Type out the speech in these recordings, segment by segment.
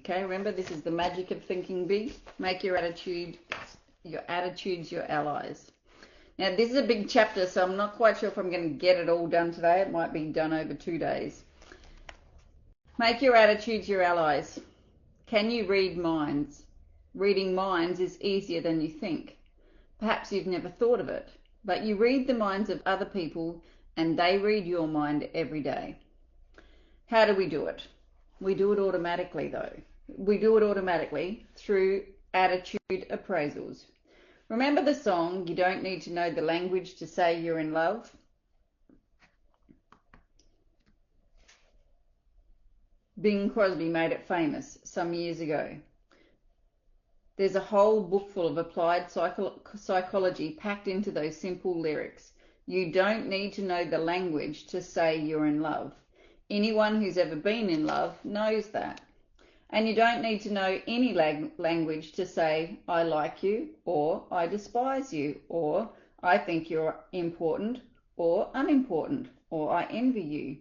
Okay, remember, this is the magic of thinking big. Make your attitudes your allies. Now, this is a big chapter, so I'm not quite sure if I'm going to get it all done today. It might be done over 2 days. Make your attitudes your allies. Can you read minds? Reading minds is easier than you think. Perhaps you've never thought of it, but you read the minds of other people and they read your mind every day. How do we do it? We do it automatically, though. We do it automatically through attitude appraisals. Remember the song, You Don't Need to Know the Language to Say You're in Love? Bing Crosby made it famous some years ago. There's a whole book full of applied psychology packed into those simple lyrics. You don't need to know the language to say you're in love. Anyone who's ever been in love knows that. And you don't need to know any language to say, I like you, or I despise you, or I think you're important or unimportant, or I envy you.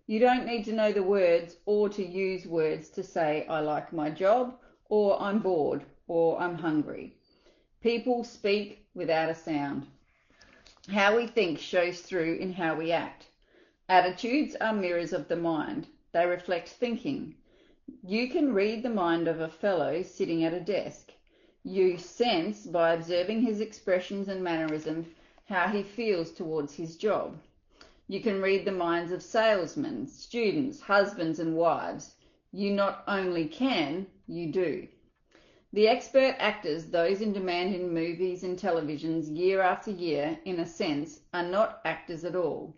You don't need to know the words or to use words to say, I like my job, or I'm bored, or I'm hungry. People speak without a sound. How we think shows through in how we act. Attitudes are mirrors of the mind. They reflect thinking. You can read the mind of a fellow sitting at a desk. You sense by observing his expressions and mannerisms how he feels towards his job. You can read the minds of salesmen, students, husbands and wives. You not only can, you do. The expert actors, those in demand in movies and televisions year after year, in a sense, are not actors at all.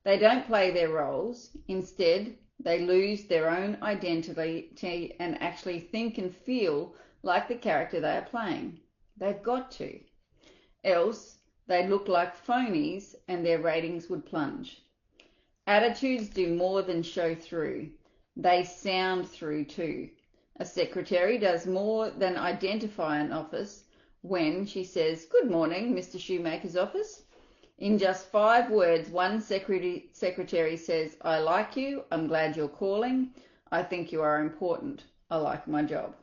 They don't play their roles. Instead, they lose their own identity and actually think and feel like the character they are playing. They've got to. Else, they look like phonies and their ratings would plunge. Attitudes do more than show through. They sound through too. A secretary does more than identify an office when she says, Good morning, Mr. Shoemaker's office. In just 5 words, one secretary says, I like you, I'm glad you're calling, I think you are important, I like my job.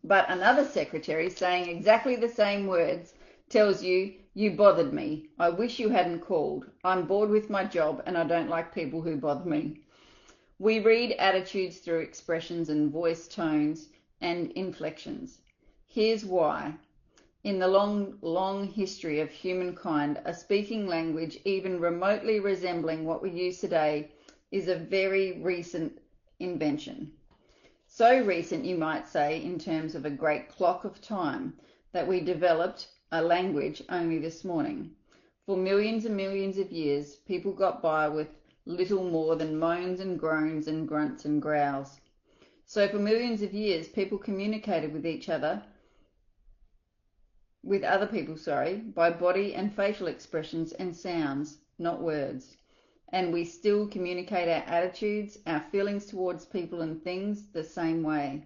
But another secretary, saying exactly the same words, tells you, you bothered me, I wish you hadn't called, I'm bored with my job and I don't like people who bother me. We read attitudes through expressions and voice tones and inflections. Here's why. In the long history of humankind, a speaking language even remotely resembling what we use today is a very recent invention. So recent, you might say, in terms of a great clock of time, that we developed a language only this morning. For millions and millions of years, people got by with little more than moans and groans and grunts and growls. So for millions of years, people communicated with other people, by body and facial expressions and sounds, not words. And we still communicate our attitudes, our feelings towards people and things the same way.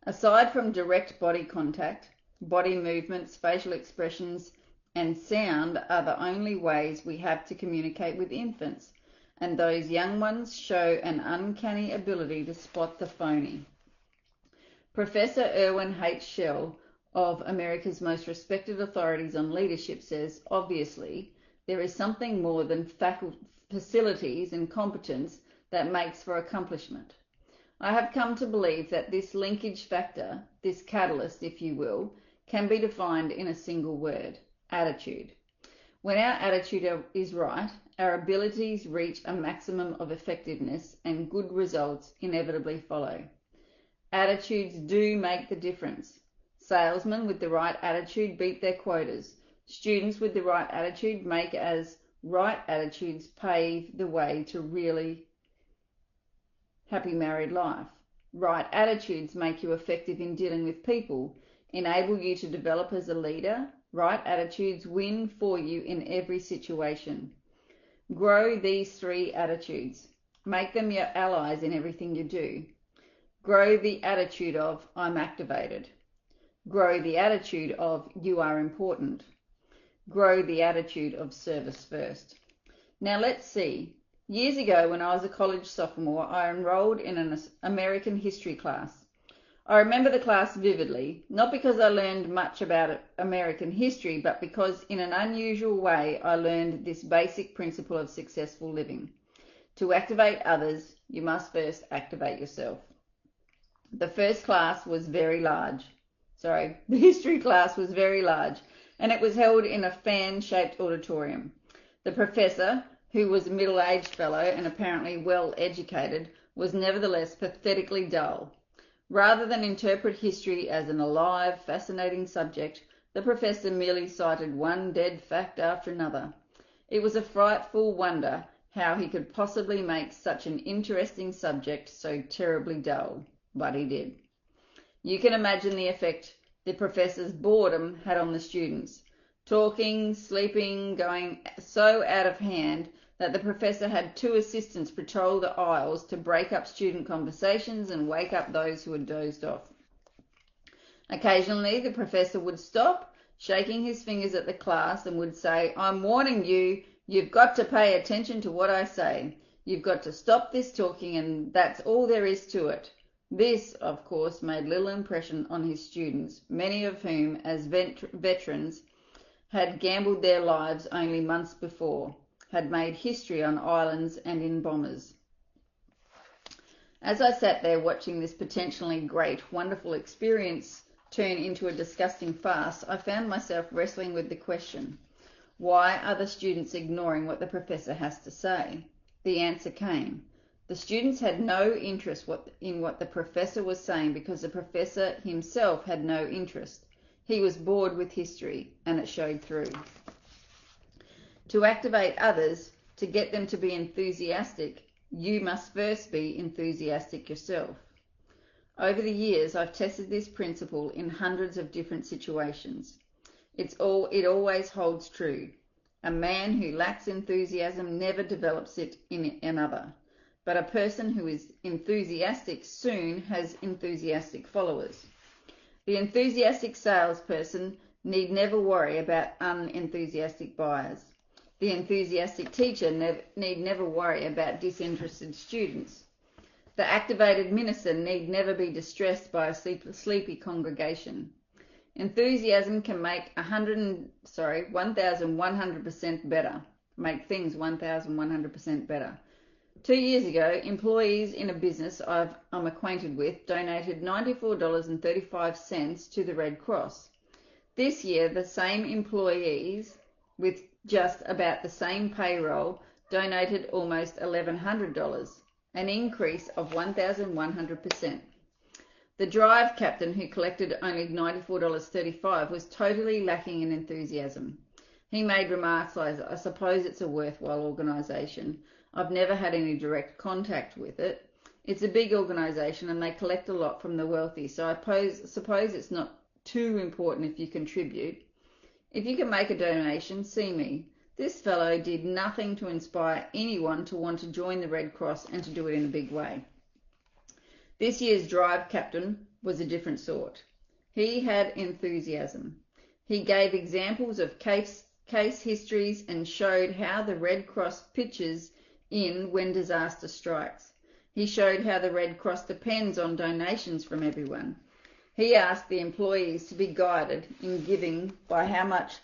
Aside from direct body contact, body movements, facial expressions, and sound are the only ways we have to communicate with infants, and those young ones show an uncanny ability to spot the phony. Professor Irwin H. Shell of America's most respected authorities on leadership says, obviously, there is something more than facilities and competence that makes for accomplishment. I have come to believe that this linkage factor, this catalyst, if you will, can be defined in a single word, attitude. When our attitude is right, our abilities reach a maximum of effectiveness and good results inevitably follow. Attitudes do make the difference. Salesmen with the right attitude beat their quotas. Students with the right attitude make as right attitudes pave the way to really happy married life. Right attitudes make you effective in dealing with people, enable you to develop as a leader. Right attitudes win for you in every situation. Grow these 3 attitudes. Make them your allies in everything you do. Grow the attitude of, I'm activated. Grow the attitude of, you are important. Grow the attitude of service first. Now let's see. Years ago, when I was a college sophomore, I enrolled in an American history class. I remember the class vividly, not because I learned much about American history, but because in an unusual way I learned this basic principle of successful living. To activate others, you must first activate yourself. The first class was very large. The history class was very large, and it was held in a fan-shaped auditorium. The professor, who was a middle-aged fellow and apparently well-educated, was nevertheless pathetically dull. Rather than interpret history as an alive, fascinating subject, the professor merely cited one dead fact after another. It was a frightful wonder how he could possibly make such an interesting subject so terribly dull, but he did. You can imagine the effect the professor's boredom had on the students. Talking, sleeping, going so out of hand that the professor had 2 assistants patrol the aisles to break up student conversations and wake up those who had dozed off. Occasionally, the professor would stop, shaking his fingers at the class, and would say, "I'm warning you, you've got to pay attention to what I say. You've got to stop this talking, and that's all there is to it." This, of course, made little impression on his students, many of whom, as veterans, had gambled their lives only months before, had made history on islands and in bombers. As I sat there watching this potentially great, wonderful experience turn into a disgusting farce, I found myself wrestling with the question, why are the students ignoring what the professor has to say? The answer came. The students had no interest in what the professor was saying because the professor himself had no interest. He was bored with history, and it showed through. To activate others, to get them to be enthusiastic, you must first be enthusiastic yourself. Over the years, I've tested this principle in hundreds of different situations. It always holds true. A man who lacks enthusiasm never develops it in another. But a person who is enthusiastic soon has enthusiastic followers. The enthusiastic salesperson need never worry about unenthusiastic buyers. The enthusiastic teacher need never worry about disinterested students. The activated minister need never be distressed by a sleepy congregation. Enthusiasm can make 1,100% better. Make things 1,100% better. 2 years ago, employees in a business I'm acquainted with donated $94.35 to the Red Cross. This year, the same employees with just about the same payroll donated almost $1,100, an increase of 1,100%. The drive captain, who collected only $94.35, was totally lacking in enthusiasm. He made remarks like, "I suppose it's a worthwhile organisation. I've never had any direct contact with it. It's a big organisation and they collect a lot from the wealthy, so I suppose it's not too important if you contribute. If you can make a donation, see me." This fellow did nothing to inspire anyone to want to join the Red Cross and to do it in a big way. This year's drive captain was a different sort. He had enthusiasm. He gave examples of case histories and showed how the Red Cross pitches in when disaster strikes. He showed how the Red Cross depends on donations from everyone. He asked the employees to be guided in giving by how much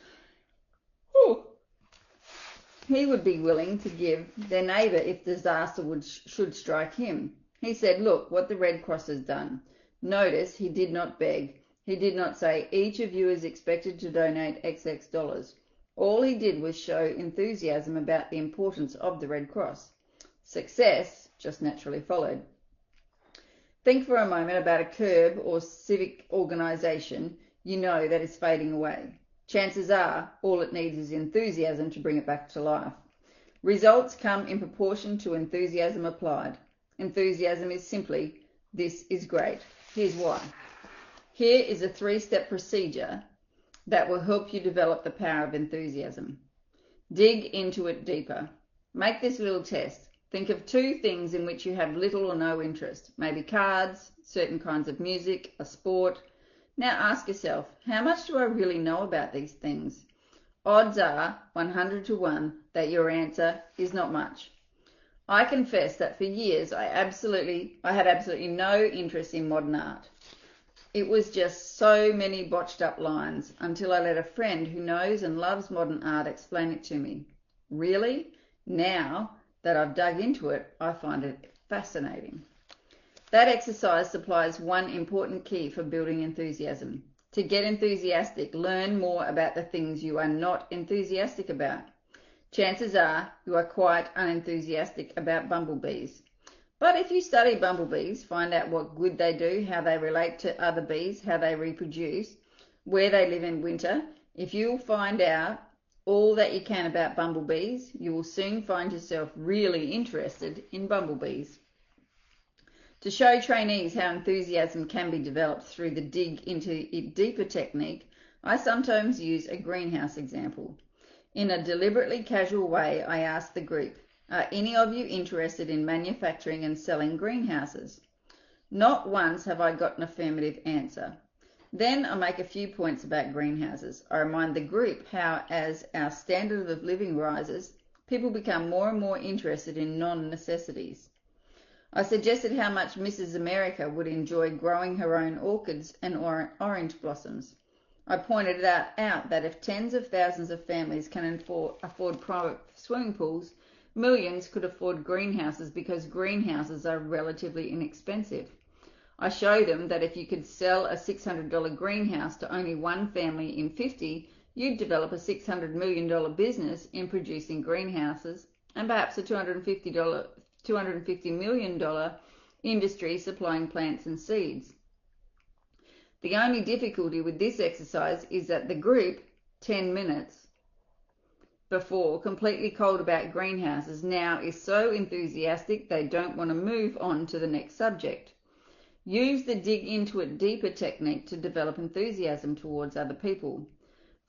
he would be willing to give their neighbour if disaster should strike him. He said, "Look what the Red Cross has done." Notice he did not beg. He did not say, "Each of you is expected to donate XX dollars." All he did was show enthusiasm about the importance of the Red Cross. Success just naturally followed. Think for a moment about a club or civic organisation you know that is fading away. Chances are all it needs is enthusiasm to bring it back to life. Results come in proportion to enthusiasm applied. Enthusiasm is simply, "This is great. Here's why." Here is a 3-step procedure that will help you develop the power of enthusiasm. Dig into it deeper. Make this little test. Think of 2 things in which you have little or no interest. Maybe cards, certain kinds of music, a sport. Now ask yourself, how much do I really know about these things? Odds are 100 to 1 that your answer is not much. I confess that for years I had absolutely no interest in modern art. It was just so many botched up lines until I let a friend who knows and loves modern art explain it to me. Really? Now that I've dug into it, I find it fascinating. That exercise supplies one important key for building enthusiasm. To get enthusiastic, learn more about the things you are not enthusiastic about. Chances are you are quite unenthusiastic about bumblebees. But if you study bumblebees, find out what good they do, how they relate to other bees, how they reproduce, where they live in winter, if you find out all that you can about bumblebees, you will soon find yourself really interested in bumblebees. To show trainees how enthusiasm can be developed through the dig into it deeper technique, I sometimes use a greenhouse example. In a deliberately casual way, I ask the group, are any of you interested in manufacturing and selling greenhouses? Not once have I got an affirmative answer. Then I make a few points about greenhouses. I remind the group how, as our standard of living rises, people become more and more interested in non-necessities. I suggested how much Mrs. America would enjoy growing her own orchids and orange blossoms. I pointed out that if tens of thousands of families can afford private swimming pools, millions could afford greenhouses because greenhouses are relatively inexpensive. I show them that if you could sell a $600 greenhouse to only one family in 50, you'd develop a $600 million business in producing greenhouses and perhaps a $250 million industry supplying plants and seeds. The only difficulty with this exercise is that the group, 10 minutes before, completely cold about greenhouses, now is so enthusiastic they don't want to move on to the next subject. Use the dig into it deeper technique to develop enthusiasm towards other people.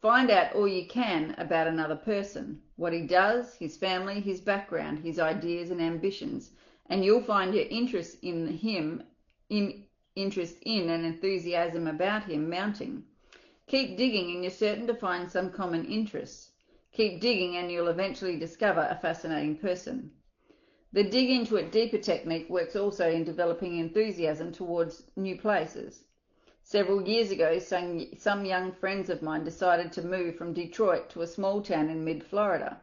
Find out all you can about another person, what he does, his family, his background, his ideas and ambitions, and you'll find your interest in and enthusiasm about him mounting. Keep digging and you're certain to find some common interests. Keep digging and you'll eventually discover a fascinating person. The dig into it deeper technique works also in developing enthusiasm towards new places. Several years ago, some young friends of mine decided to move from Detroit to a small town in mid-Florida.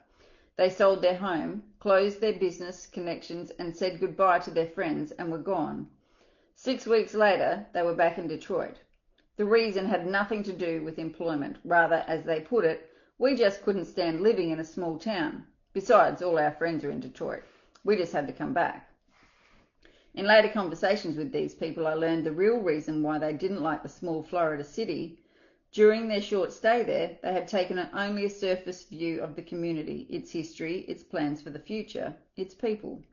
They sold their home, closed their business connections, and said goodbye to their friends and were gone. 6 weeks later, they were back in Detroit. The reason had nothing to do with employment. Rather, as they put it, we just couldn't stand living in a small town. Besides, all our friends are in Detroit. We just had to come back. In later conversations with these people, I learned the real reason why they didn't like the small Florida city. During their short stay there, they had taken only a surface view of the community, its history, its plans for the future, its people.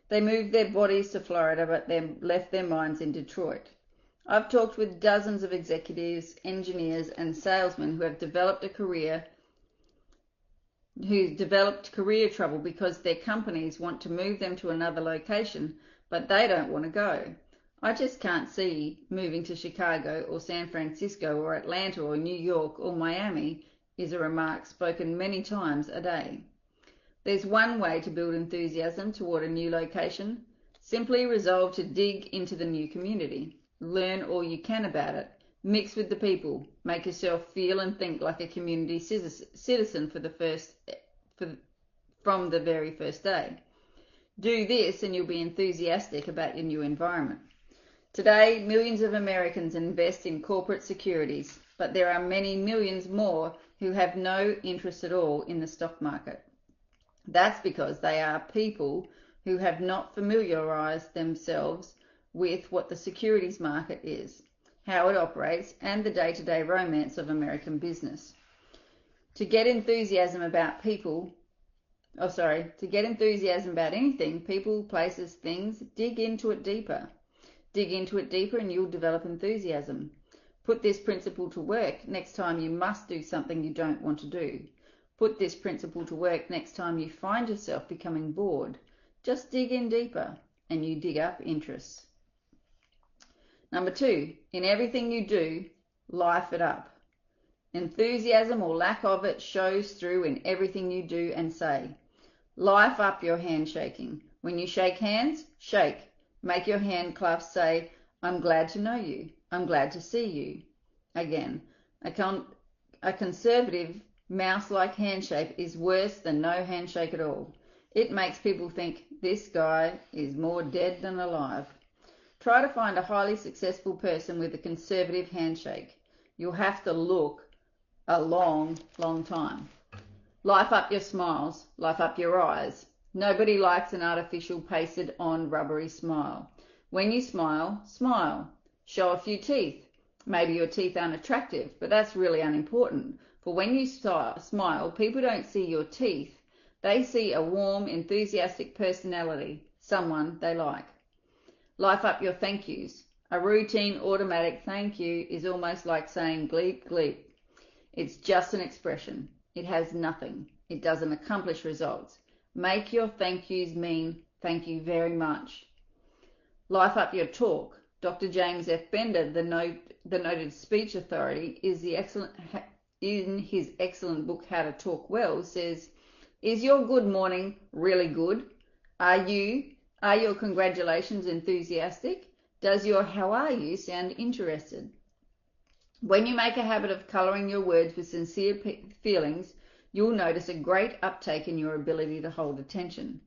They moved their bodies to Florida, but then left their minds in Detroit. I've talked with dozens of executives, engineers, and salesmen who have developed career trouble because their companies want to move them to another location, but they don't want to go. I just can't see moving to Chicago or San Francisco or Atlanta or New York or Miami, is a remark spoken many times a day. There's one way to build enthusiasm toward a new location. Simply resolve to dig into the new community. Learn all you can about it. Mix with the people. Make yourself feel and think like a community citizen from the very first day. Do this and you'll be enthusiastic about your new environment. Today, millions of Americans invest in corporate securities, but there are many millions more who have no interest at all in the stock market. That's because they are people who have not familiarized themselves with what the securities market is, how it operates, and the day-to-day romance of American business. To get enthusiasm about anything, people, places, things, dig into it deeper. Dig into it deeper and you'll develop enthusiasm. Put this principle to work next time you must do something you don't want to do. Put this principle to work next time you find yourself becoming bored. Just dig in deeper and you dig up interests. Number 2, in everything you do, life it up. Enthusiasm or lack of it shows through in everything you do and say. Life up your handshaking. When you shake hands, shake. Make your hand clasp say, I'm glad to know you. I'm glad to see you. Again, a conservative mouse-like handshake is worse than no handshake at all. It makes people think this guy is more dead than alive. Try to find a highly successful person with a conservative handshake. You'll have to look a long, long time. Life up your smiles, life up your eyes. Nobody likes an artificial pasted on rubbery smile. When you smile, smile. Show a few teeth. Maybe your teeth aren't attractive, but that's really unimportant. For when you smile, people don't see your teeth. They see a warm, enthusiastic personality, someone they like. Life up your thank yous. A routine, automatic thank you is almost like saying bleep, bleep. It's just an expression. It has nothing. It doesn't accomplish results. Make your thank yous mean thank you very much. Life up your talk. Dr. James F. Bender, the noted speech authority, in his excellent book How to Talk Well, says, "Is your good morning really good? Are your congratulations enthusiastic? Does your how are you sound interested?" When you make a habit of colouring your words with sincere feelings, you'll notice a great uptake in your ability to hold attention.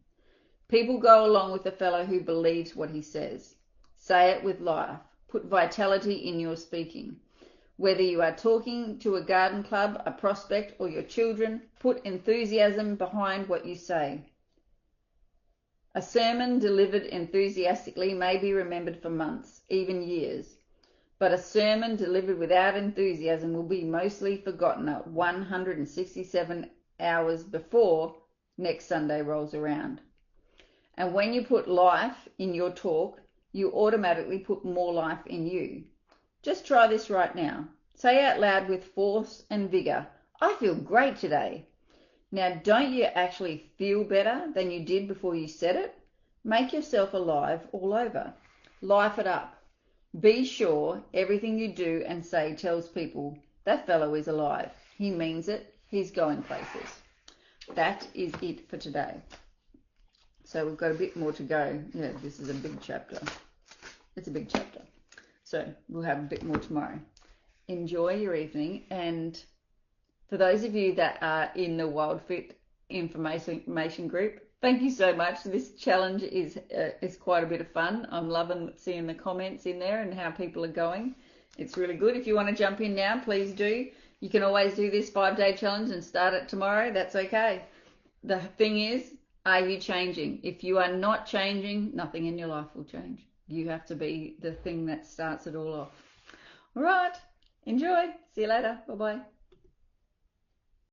People go along with the fellow who believes what he says. Say it with life. Put vitality in your speaking. Whether you are talking to a garden club, a prospect, or your children, put enthusiasm behind what you say. A sermon delivered enthusiastically may be remembered for months, even years. But a sermon delivered without enthusiasm will be mostly forgotten at 167 hours before next Sunday rolls around. And when you put life in your talk, you automatically put more life in you. Just try this right now. Say out loud with force and vigor, "I feel great today." Now, don't you actually feel better than you did before you said it? Make yourself alive all over. Life it up. Be sure everything you do and say tells people, that fellow is alive. He means it. He's going places. That is it for today. So we've got a bit more to go. Yeah, this is a big chapter. It's a big chapter. So we'll have a bit more tomorrow. Enjoy your evening. And for those of you that are in the WildFit information group, thank you so much. This challenge is quite a bit of fun. I'm loving seeing the comments in there and how people are going. It's really good. If you want to jump in now, please do. You can always do this 5-day challenge and start it tomorrow. That's okay. The thing is, are you changing? If you are not changing, nothing in your life will change. You have to be the thing that starts it all off. All right. Enjoy. See you later. Bye-bye.